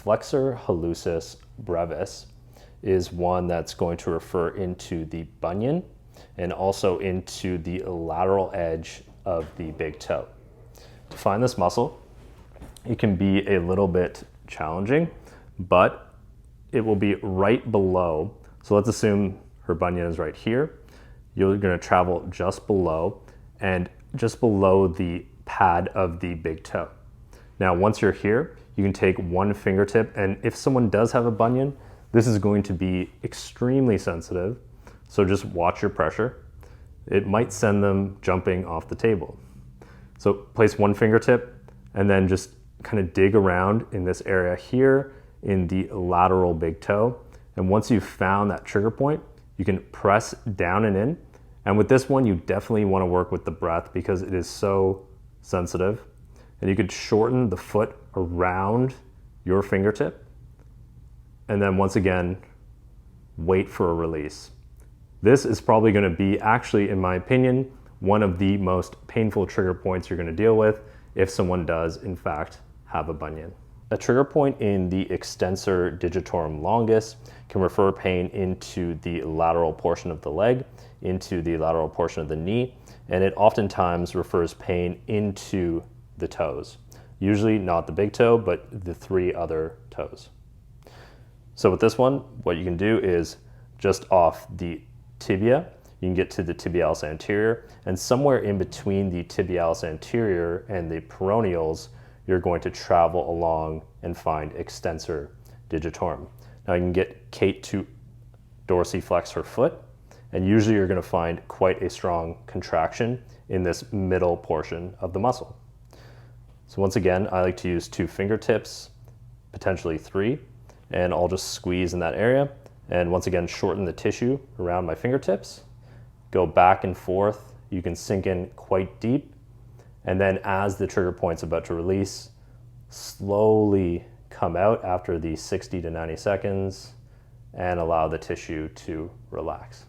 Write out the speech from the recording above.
Flexor, Hallucis, Brevis is one that's going to refer into the bunion and also into the lateral edge of the big toe. To find this muscle, it can be a little bit challenging, but it will be right below. So let's assume her bunion is right here. You're going to travel just below and just below the pad of the big toe. Now, once you're here, you can take one fingertip, and if someone does have a bunion, this is going to be extremely sensitive. So just watch your pressure. It might send them jumping off the table. So place one fingertip and then just kind of dig around in this area here in the lateral big toe. And once you've found that trigger point, you can press down and in. And with this one, you definitely want to work with the breath because it is so sensitive. And you could shorten the foot around your fingertip. And then once again, wait for a release. This is probably going to be, actually, in my opinion, one of the most painful trigger points you're going to deal with if someone does, in fact, have a bunion. A trigger point in the extensor digitorum longus can refer pain into the lateral portion of the leg, into the lateral portion of the knee, and it oftentimes refers pain into the toes. Usually not the big toe, but the three other toes. So with this one, what you can do is just off the tibia, you can get to the tibialis anterior, and somewhere in between the tibialis anterior and the peroneals, you're going to travel along and find extensor digitorum. Now you can get Kate to dorsiflex her foot, and usually you're going to find quite a strong contraction in this middle portion of the muscle. So once again, I like to use two fingertips, potentially three, and I'll just squeeze in that area. And once again, shorten the tissue around my fingertips, go back and forth. You can sink in quite deep. And then as the trigger point's about to release, slowly come out after the 60 to 90 seconds and allow the tissue to relax.